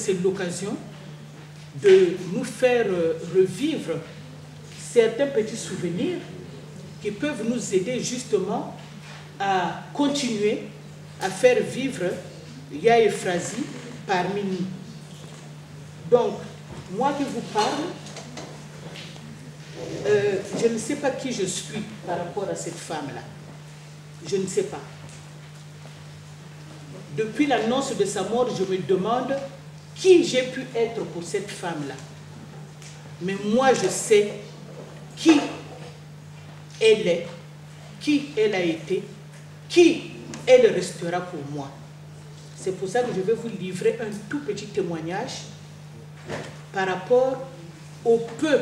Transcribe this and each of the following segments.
c'est l'occasion de nous faire revivre certains petits souvenirs qui peuvent nous aider justement à continuer à faire vivre Yaya Efrazi parmi nous. Donc, moi qui vous parle, je ne sais pas qui je suis par rapport à cette femme-là. Je ne sais pas. Depuis l'annonce de sa mort, je me demande qui j'ai pu être pour cette femme-là. Mais moi, je sais qui elle est, qui elle a été, qui elle restera pour moi. C'est pour ça que je vais vous livrer un tout petit témoignage par rapport au peu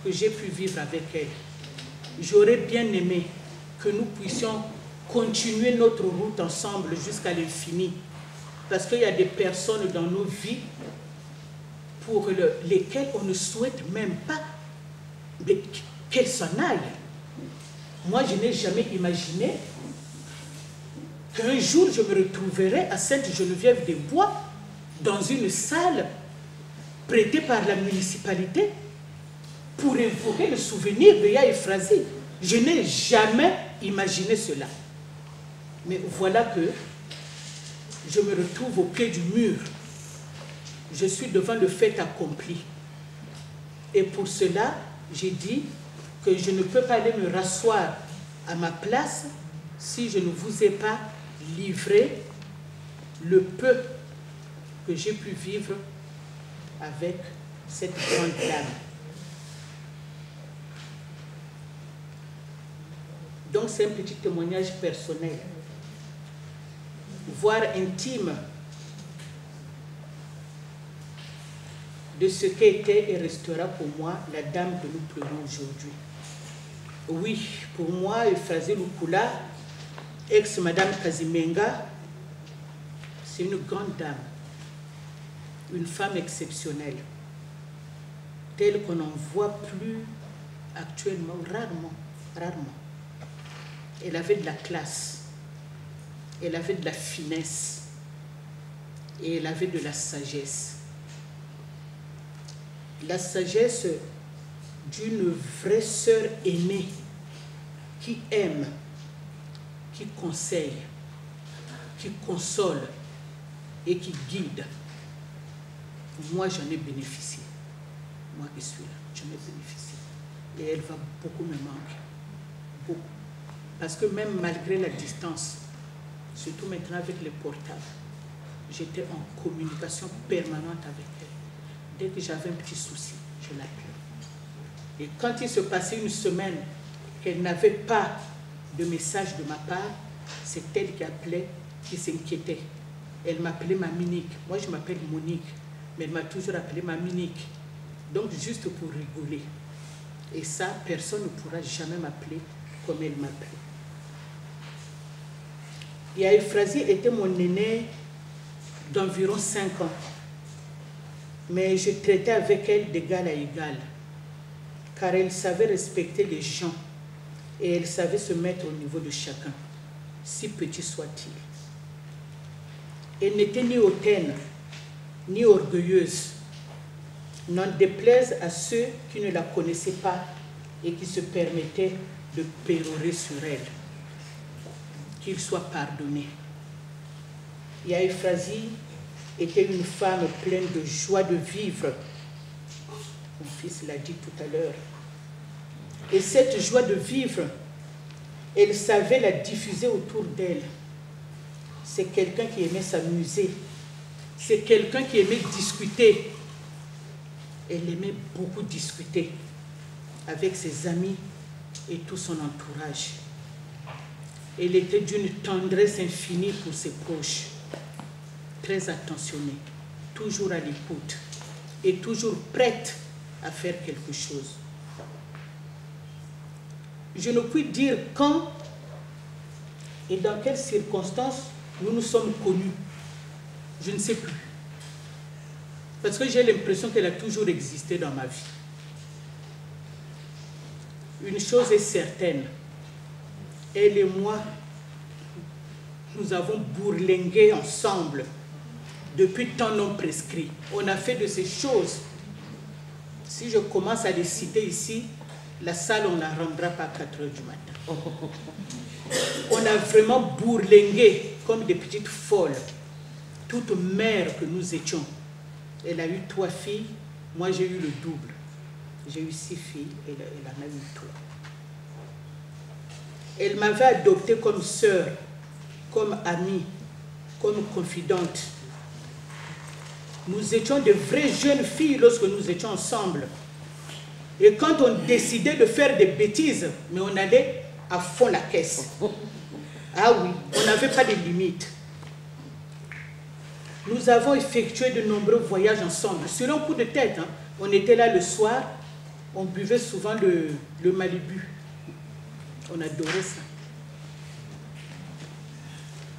que j'ai pu vivre avec elle. J'aurais bien aimé que nous puissions continuer notre route ensemble jusqu'à l'infini. Parce qu'il y a des personnes dans nos vies pour lesquelles on ne souhaite même pas qu'elles s'en aillent. Moi, je n'ai jamais imaginé qu'un jour, je me retrouverai à Sainte-Geneviève-des-Bois, dans une salle prêtée par la municipalité, pour évoquer le souvenir de Yaya Efrazi. Je n'ai jamais imaginé cela. Mais voilà que je me retrouve au pied du mur. Je suis devant le fait accompli. Et pour cela, j'ai dit que je ne peux pas aller me rasseoir à ma place si je ne vous ai pas livré le peu que j'ai pu vivre avec cette grande dame. Donc c'est un petit témoignage personnel, voire intime, de ce qu'était et restera pour moi la dame que nous pleurons aujourd'hui. Oui, pour moi, Efrazi Lukula, ex-madame Kazimenga, c'est une grande dame, une femme exceptionnelle, telle qu'on n'en voit plus actuellement, rarement. Elle avait de la classe, elle avait de la finesse et elle avait de la sagesse. La sagesse d'une vraie sœur aînée qui aime, qui conseille, qui console et qui guide. Moi, j'en ai bénéficié. Moi qui suis là, j'en ai bénéficié. Et elle va beaucoup me manquer. Beaucoup. Parce que même malgré la distance, surtout maintenant avec les portables, j'étais en communication permanente avec elle. Dès que j'avais un petit souci, je l'appelais. Et quand il se passait une semaine qu'elle n'avait pas de message de ma part, c'est elle qui appelait, qui s'inquiétait. Elle m'appelait ma Minique. Moi, je m'appelle Monique, mais elle m'a toujours appelée ma Minique. Donc, juste pour rigoler. Et ça, personne ne pourra jamais m'appeler comme elle m'appelait. Yaya Efrazi était mon aînée d'environ 5 ans. Mais je traitais avec elle d'égal à égal, car elle savait respecter les gens et elle savait se mettre au niveau de chacun, si petit soit-il. Elle n'était ni hautaine, ni orgueilleuse, n'en déplaise à ceux qui ne la connaissaient pas et qui se permettaient de pérorer sur elle. Qu'il soit pardonné. Yaya Efrazi était une femme pleine de joie de vivre. Mon fils l'a dit tout à l'heure. Et cette joie de vivre, elle savait la diffuser autour d'elle. C'est quelqu'un qui aimait s'amuser. C'est quelqu'un qui aimait discuter. Elle aimait beaucoup discuter avec ses amis et tout son entourage. Elle était d'une tendresse infinie pour ses proches. Très attentionnée, toujours à l'écoute et toujours prête à faire quelque chose. Je ne puis dire quand et dans quelles circonstances nous nous sommes connus. Je ne sais plus. Parce que j'ai l'impression qu'elle a toujours existé dans ma vie. Une chose est certaine, elle et moi, nous avons bourlingué ensemble depuis temps non prescrit. On a fait de ces choses. Si je commence à les citer ici, la salle, on ne la rendra pas à 4 heures du matin. On a vraiment bourlingué comme des petites folles. Toute mère que nous étions. Elle a eu 3 filles, moi j'ai eu le double. J'ai eu 6 filles, elle en a eu 3. Elle m'avait adoptée comme sœur, comme amie, comme confidente. Nous étions de vraies jeunes filles lorsque nous étions ensemble. Et quand on décidait de faire des bêtises, mais on allait à fond la caisse. Ah oui, on n'avait pas de limites. Nous avons effectué de nombreux voyages ensemble. Sur un coup de tête, hein, on était là le soir, on buvait souvent le Malibu. On adorait ça.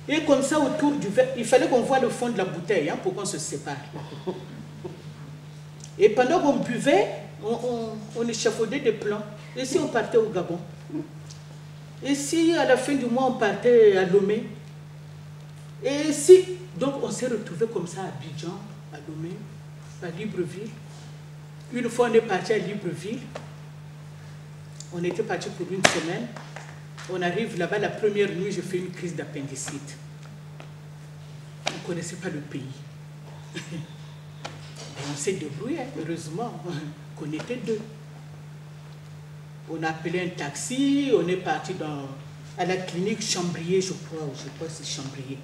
Et comme ça, autour du verre, il fallait qu'on voie le fond de la bouteille hein, pour qu'on se sépare. Et pendant qu'on buvait, on échafaudait des plans. Et si on partait au Gabon? Et si à la fin du mois, on partait à Lomé? Et si... Donc on s'est retrouvés comme ça à Abidjan, à Lomé, à Libreville. Une fois, on est parti à Libreville. On était parti pour une semaine. On arrive là-bas, la première nuit, je fais une crise d'appendicite. On ne connaissait pas le pays. Et on s'est débrouillé, heureusement, qu'on était 2. On a appelé un taxi, on est parti à la clinique Chambrier, je crois que c'est Chambrier.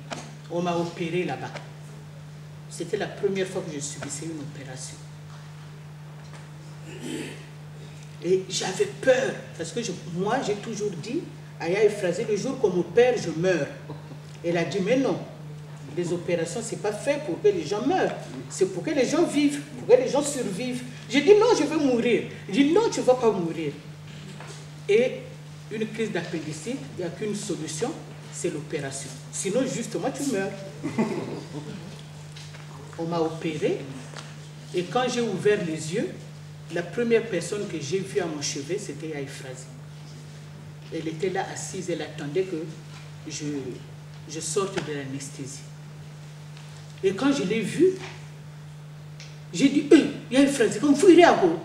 On m'a opéré là-bas. C'était la première fois que je subissais une opération. Et j'avais peur, parce que moi, j'ai toujours dit, Aya Efrazi, le jour qu'on m'opère, je meurs. Elle a dit, mais non, les opérations, ce n'est pas fait pour que les gens meurent. C'est pour que les gens vivent, pour que les gens survivent. J'ai dit, non, je veux mourir. J'ai dit, non, tu ne vas pas mourir. Et une crise d'appendicite, il n'y a qu'une solution, c'est l'opération. Sinon, justement, tu meurs. On m'a opéré, et quand j'ai ouvert les yeux, la première personne que j'ai vue à mon chevet, c'était Aya Efrazi. Elle était là assise, elle attendait que je sorte de l'anesthésie. Et quand je l'ai vue, j'ai dit, Aya Efrazi, comme vous irez à vous.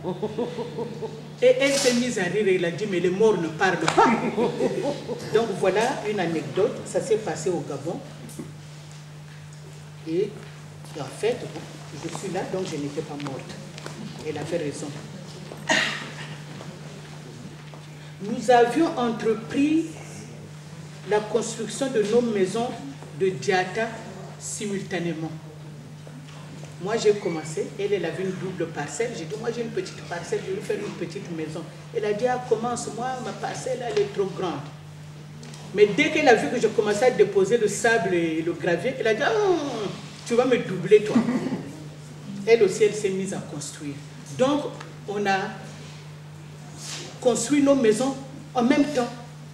Et elle s'est mise à rire et elle a dit, mais les morts ne parlent pas. Donc voilà une anecdote, ça s'est passé au Gabon. Et en fait, je suis là, donc je n'étais pas morte. Elle avait raison. Nous avions entrepris la construction de nos maisons de Diata simultanément. Moi, j'ai commencé, elle avait une double parcelle. J'ai dit, moi, j'ai une petite parcelle, je vais faire une petite maison. Elle a dit, ah, commence, moi, ma parcelle, elle est trop grande. Mais dès qu'elle a vu que je commençais à déposer le sable et le gravier, elle a dit, oh, tu vas me doubler, toi. Elle aussi, elle s'est mise à construire. Donc, on a construit nos maisons en même temps.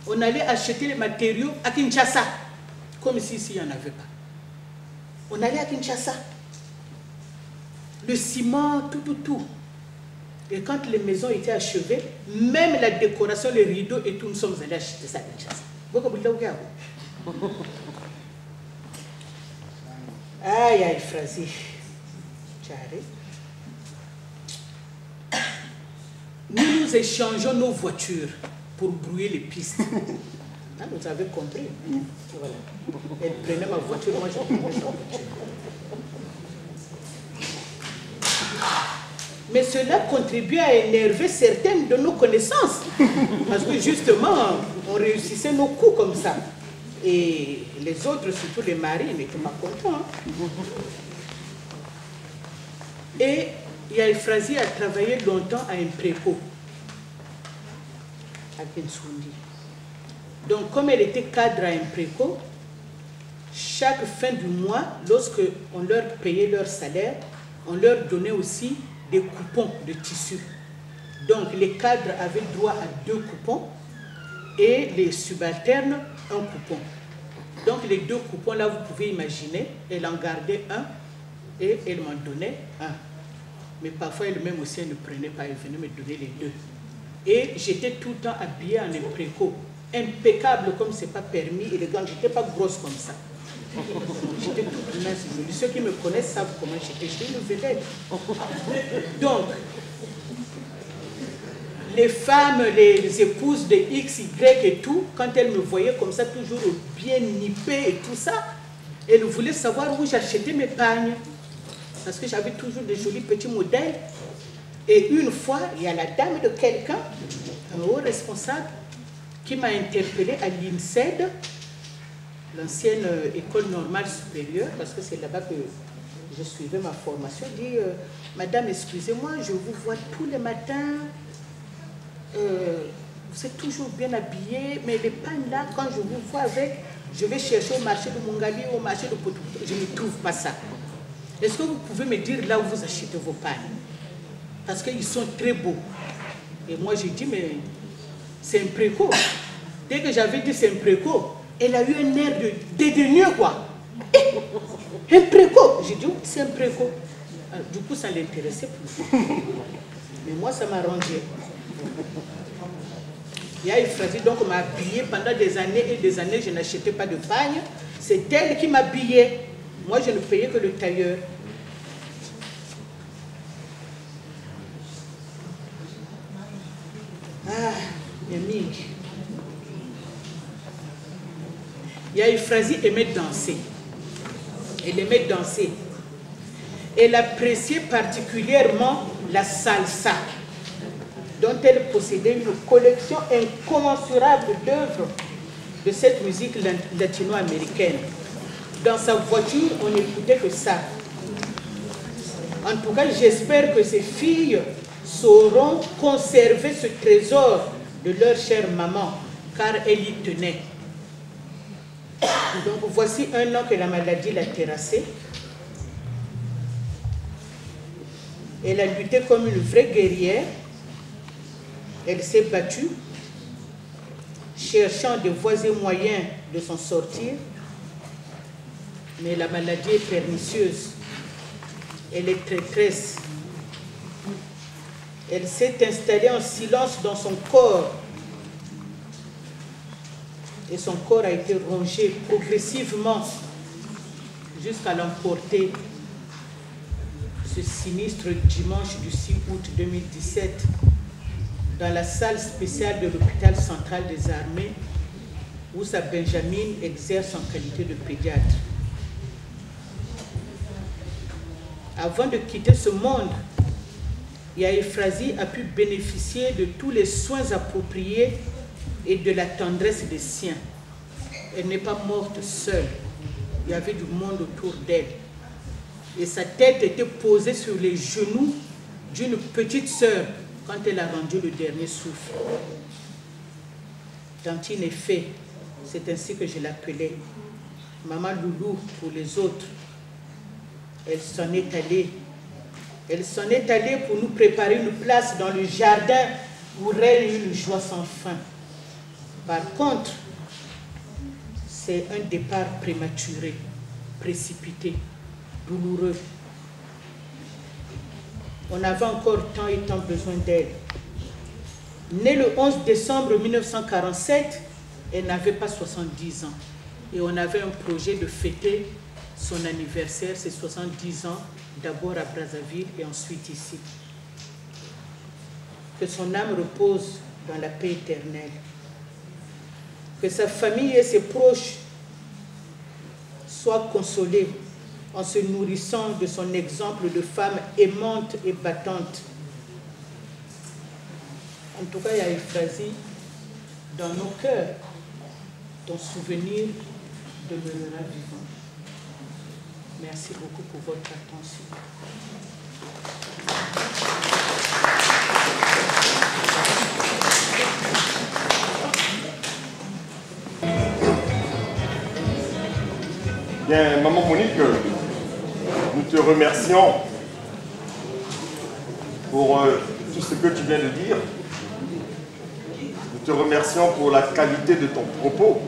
On allait acheter les matériaux à Kinshasa, comme si ici, il n'y en avait pas. On allait à Kinshasa. Le ciment, tout. Et quand les maisons étaient achevées, même la décoration, les rideaux et tout, nous sommes allés acheter ça à Kinshasa. Aïe, aïe, Efrazi. Nous échangeons nos voitures pour brouiller les pistes. Ah, vous avez compris. Voilà. Elle prenait ma voiture, moi je prenais sa voiture. Mais cela contribue à énerver certaines de nos connaissances. Parce que justement, on réussissait nos coups comme ça. Et les autres, surtout les maris, n'étaient pas contents. Et Aya Efrazi a travaillé longtemps à Impreco, à Kinsoundi. Donc, comme elle était cadre à Impreco, chaque fin du mois, lorsque on leur payait leur salaire, on leur donnait aussi des coupons de tissu. Donc, les cadres avaient droit à 2 coupons et les subalternes, 1 coupon. Donc, les 2 coupons-là, vous pouvez imaginer, elle en gardait 1 et elle m'en donnait 1. Mais parfois, elle-même aussi, elle ne prenait pas, elle venait me donner les 2. Et j'étais tout le temps habillée en Impreco, impeccable comme ce n'est pas permis, élégant, je n'étais pas grosse comme ça. J'étais toute mince, jolie. Ceux qui me connaissent savent comment j'étais. J'étais une vedette. Donc, les femmes, les épouses de X, Y et tout, quand elles me voyaient comme ça, toujours bien nippée et tout ça, elles voulaient savoir où j'achetais mes pagnes. Parce que j'avais toujours de jolis petits modèles. Et une fois, il y a la dame de quelqu'un, un haut responsable, qui m'a interpellée à l'INSED, l'ancienne école normale supérieure, parce que c'est là-bas que je suivais ma formation, dit Madame, excusez-moi, je vous vois tous les matins, vous êtes toujours bien habillée, mais les pagnes là, quand je vous vois avec, je vais chercher au marché de Mongali, au marché de Potopoto, je ne trouve pas ça. Est-ce que vous pouvez me dire là où vous achetez vos pagnes? Parce qu'ils sont très beaux. Et moi j'ai dit, mais c'est un préco. Dès que j'avais dit c'est un préco, elle a eu un air de dédaigneux, quoi. Un préco. J'ai dit, c'est un préco. Alors, du coup, ça ne l'intéressait plus. Mais moi, ça m'arrangeait. Il y a une phrase, donc, m'a habillée pendant des années et des années, je n'achetais pas de pagne. C'est elle qui m'habillait. Moi, je ne payais que le tailleur. Ah, Yamig. Il y a une phrase, elle aimait danser. Elle aimait danser. Elle appréciait particulièrement la salsa, dont elle possédait une collection incommensurable d'œuvres de cette musique latino-américaine. Dans sa voiture, on n'écoutait que ça. En tout cas, j'espère que ces filles sauront conserver ce trésor de leur chère maman, car elle y tenait. Donc voici un an que la maladie l'a terrassée. Elle a lutté comme une vraie guerrière. Elle s'est battue, cherchant des voies et moyens de s'en sortir. Mais la maladie est pernicieuse. Elle est traîtresse. Elle s'est installée en silence dans son corps. Et son corps a été rongé progressivement jusqu'à l'emporter ce sinistre dimanche du 6 août 2017 dans la salle spéciale de l'hôpital central des armées où sa Benjamin exerce en qualité de pédiatre. Avant de quitter ce monde, Yaéfrazi a pu bénéficier de tous les soins appropriés et de la tendresse des siens. Elle n'est pas morte seule. Il y avait du monde autour d'elle. Et sa tête était posée sur les genoux d'une petite sœur quand elle a rendu le dernier souffle. Tantine est fait, c'est ainsi que je l'appelais. Maman Loulou pour les autres. Elle s'en est allée. Elle s'en est allée pour nous préparer une place dans le jardin où règne une joie sans fin. Par contre, c'est un départ prématuré, précipité, douloureux. On avait encore tant et tant besoin d'elle. Née le 11 décembre 1947, elle n'avait pas 70 ans. Et on avait un projet de fêter son anniversaire, ses 70 ans, d'abord à Brazzaville et ensuite ici. Que son âme repose dans la paix éternelle. Que sa famille et ses proches soient consolés en se nourrissant de son exemple de femme aimante et battante. En tout cas, Yaéfrazi, dans nos cœurs, ton souvenir demeurera vivant. Merci beaucoup pour votre attention. Bien, Maman Monique, nous te remercions pour tout ce que tu viens de dire. Nous te remercions pour la qualité de ton propos.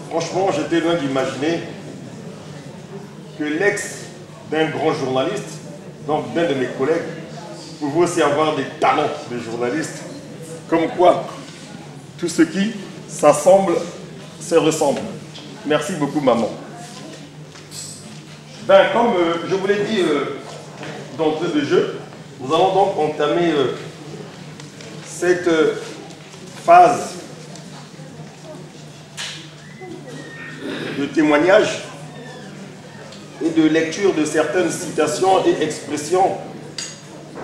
Franchement, j'étais loin d'imaginer que l'ex d'un grand journaliste, donc d'un de mes collègues, pouvait aussi avoir des talents de journaliste. Comme quoi, tout ce qui s'assemble se ressemble. Merci beaucoup, maman. Ben, comme je vous l'ai dit d'entrée de jeu, nous allons donc entamer cette phase de témoignage et de lecture de certaines citations et expressions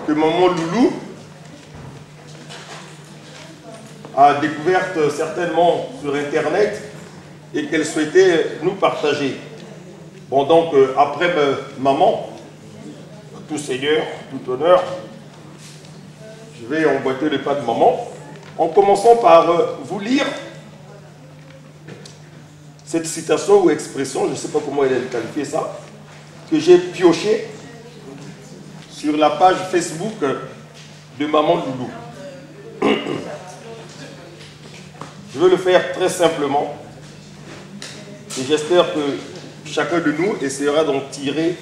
que maman Loulou a découvertes certainement sur Internet et qu'elle souhaitait nous partager. Bon, donc, après maman, tout seigneur, tout honneur, je vais emboîter le pas de maman en commençant par vous lire cette citation ou expression, je ne sais pas comment elle a qualifié ça, que j'ai pioché sur la page Facebook de maman Loulou. Je veux le faire très simplement et j'espère que chacun de nous essaiera d'en tirer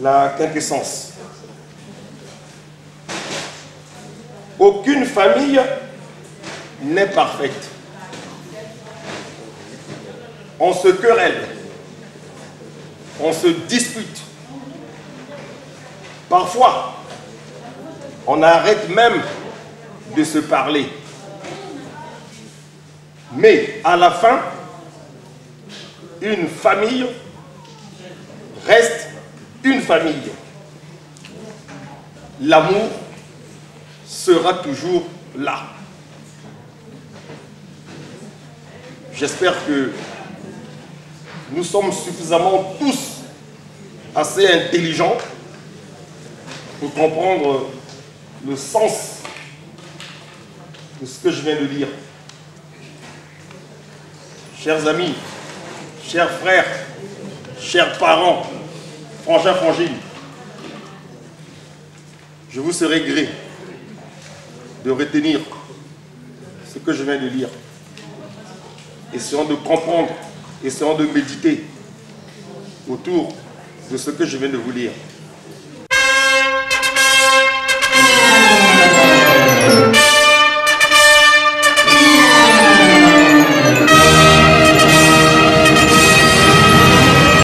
la quintessence. Aucune famille n'est parfaite. On se querelle, on se dispute. Parfois, on arrête même de se parler. Mais à la fin, une famille reste une famille. L'amour sera toujours là. J'espère que nous sommes suffisamment tous assez intelligents pour comprendre le sens de ce que je viens de dire. Chers amis, chers frères, chers parents, frangins, frangines, je vous serai gré de retenir ce que je viens de lire. Essayons de comprendre, essayons de méditer autour de ce que je viens de vous lire.